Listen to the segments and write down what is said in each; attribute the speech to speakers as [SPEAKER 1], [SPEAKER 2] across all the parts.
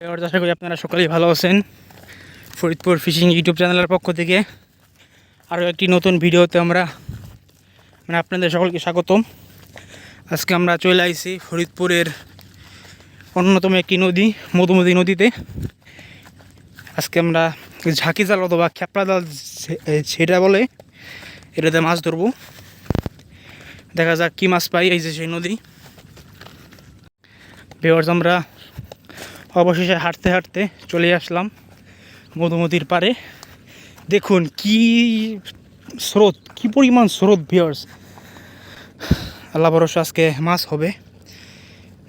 [SPEAKER 1] আশা করি আপনারা সকলেই ভালো আছেন। ফরিদপুর ফিশিং ইউটিউব চ্যানেলের পক্ষ থেকে আরও একটি নতুন ভিডিওতে আপনাদের সকলকে স্বাগতম। আজকে আমরা চলে আসছি ফরিদপুরের অন্যতম একটি নদী মধুমতি নদীতে। আজকে আমরা ঝাঁকি জাল অথবা খেপড়া জাল সেটা বলে এটাতে মাছ ধরবো। দেখা যাক কী মাছ পাই। এই যে সেই নদী। ভিউয়ার্স, আমরা অবশেষে হাঁটতে হাঁটতে চলে আসলাম মধুমতির পাড়ে। দেখুন কি স্রোত, কি পরিমাণ স্রোত ভিউয়ার্স। আল্লাহ ভরসা আজকে মাছ হবে,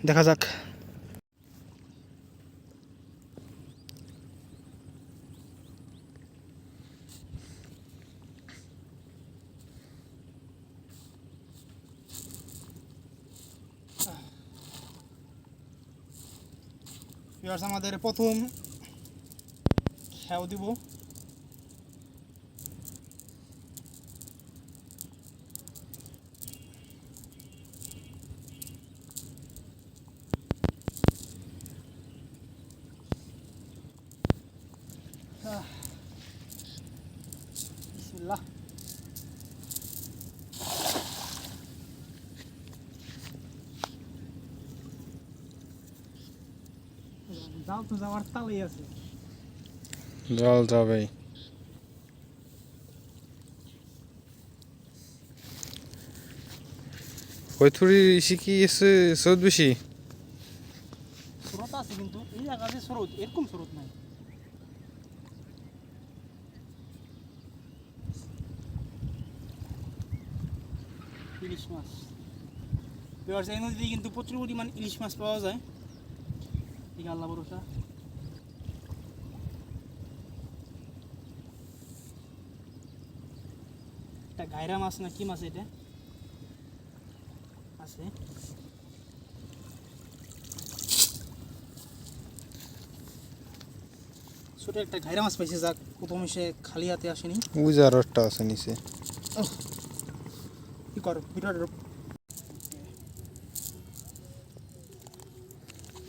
[SPEAKER 1] দেখা যাক। ভিউয়ার্স, আমাদের প্রথম খেয়াও দিব। বিসমিল্লাহ। জাল তো যাওয়ার তালেই আছে।
[SPEAKER 2] জল যাবেই। কৈথুরি শিখি এসে স্রোত বেশি।
[SPEAKER 1] স্রোত আছে কিন্তু এই জায়গাতে স্রোত এরকম স্রোত নাই। ইলিশ মাছ ভিউয়ার্স, এই নদীতে কিন্তু প্রচুর পরিমাণ ইলিশ মাছ পাওয়া যায়। ঠিক আল্লাহ ভরসা। একটা গায়রা মাছ না কি মাছ এটা আছে। ছোট একটা ঘাইরা মাছ পাইছে, যাক প্রথমে সে খালি হাতে আসেনি।
[SPEAKER 2] উজার একটা আছে নিচে।
[SPEAKER 1] কি করো ভিডিওটা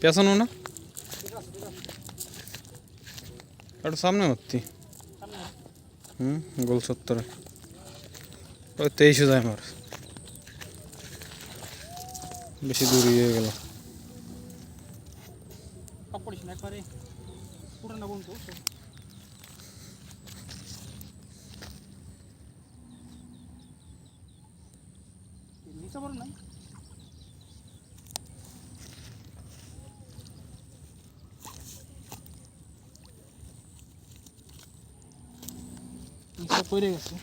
[SPEAKER 2] পেছানো না একটু সামনে হচ্ছি। গোল 70 ওই 23 যায় আমার, বেশি দূর হয়ে গেল।
[SPEAKER 1] করিস না একবারে পুরানো বন্ধু। নিচে বড় নাই। নিচে পড়ে গেছে।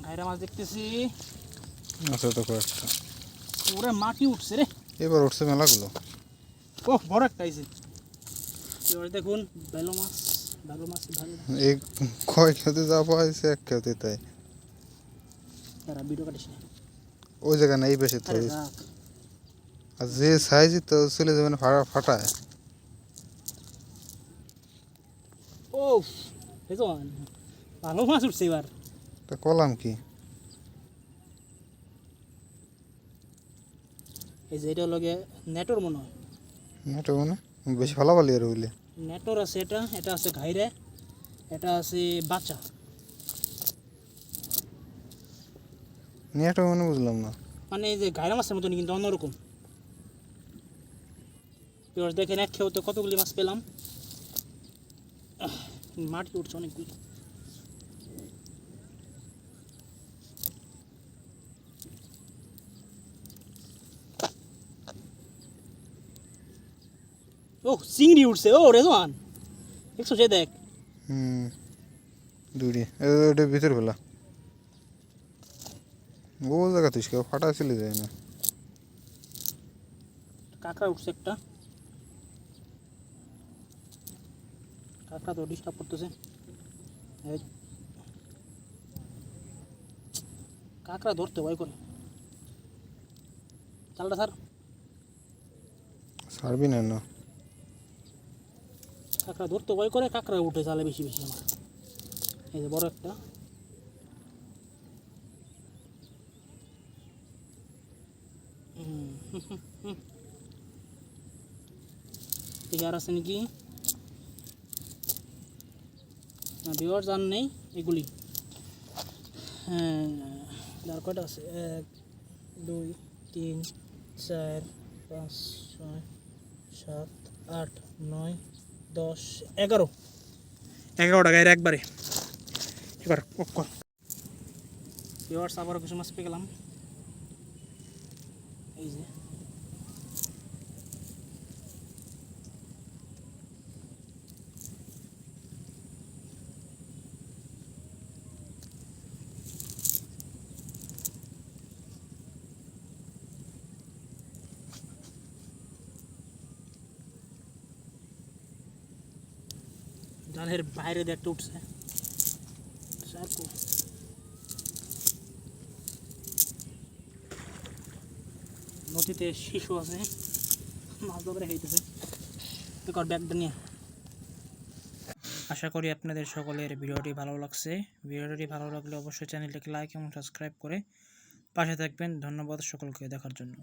[SPEAKER 1] ঘাইরা মাছ দেখতেছি।
[SPEAKER 2] আছে তো কয়েকটা।
[SPEAKER 1] ওরে মাটি উঠছে রে।
[SPEAKER 2] এবার উঠছে মেলাগুলো।
[SPEAKER 1] ও বড় একটা আইছে। এবার দেখুন ভালো মাছ, ভালো মাছ, ভালো।
[SPEAKER 2] এই কয় খেতে যা পাইছে এক খেতে তাই।
[SPEAKER 1] এরা ভিডিও কাটিস না।
[SPEAKER 2] ওই জায়গা নেই বেশি তো। আর যে সাইজ তো চলে যাবে ফাটায়।
[SPEAKER 1] ও হেজন ভালো মাছ উঠছে এবার।
[SPEAKER 2] তা কলাম কি
[SPEAKER 1] এই যে এটা লগে নেটর মনে হয়।
[SPEAKER 2] এটা মানে বেশি ফালাবালি আর হইলে
[SPEAKER 1] নেটর আছে, এটা এটা আছে ঘাইরে, এটা আছে বাচ্চা।
[SPEAKER 2] নেটা মানে বুঝলাম না।
[SPEAKER 1] মানে এই যে ঘাইরা মাছের মতন কিন্তু অন্যরকম। এবার দেখেন এক খেয়েতে কতগুলি মাছ পেলাম। মাটি উঠছে অনেকগুলি। ও চিংড়ি উঠছে। ও রেজওয়ান দেখছো সে দেখ।
[SPEAKER 2] দূরে ওটা ভিতর ফেলা ও জায়গা তুই ফাটা চলে যায় না।
[SPEAKER 1] কাঁকড়া উঠছে একটা। কাঁকড়া তো ডিস্টার্ব করতেছে। কাঁকড়া ধরতে ভয় করে। চালটা স্যার
[SPEAKER 2] ছাড়বি না না
[SPEAKER 1] কাঁকড়া ধরতে ভয় করে, কাঁকড়া উঠে জালে বেশি বেশি আমার। এই যে বড় একটা, দেখি আর আছে নাকি না, ভিউয়ার্স আর নেই এগুলি। হ্যাঁ, আর কয়টা আছে? 1 2 3 4 5 6 7 8 9 10 11 টাকা এর একবারে। এবার ভিউয়ার্স আবারও কিছু মাছ পেয়ে গেলাম। এই যে জালের বাইরে দিয়ে একটা উঠছে সার্কো। নদীতে শিশু আছে, মাছ ধরে খাইতেছে। কর ব্যাগটা নিয়ে। আশা করি আপনাদের সকলের ভিডিওটি ভালো লাগছে। ভিডিওটি ভালো লাগলে অবশ্যই চ্যানেলটিকে লাইক এবং সাবস্ক্রাইব করে পাশে থাকবেন। ধন্যবাদ সকলকে দেখার জন্য।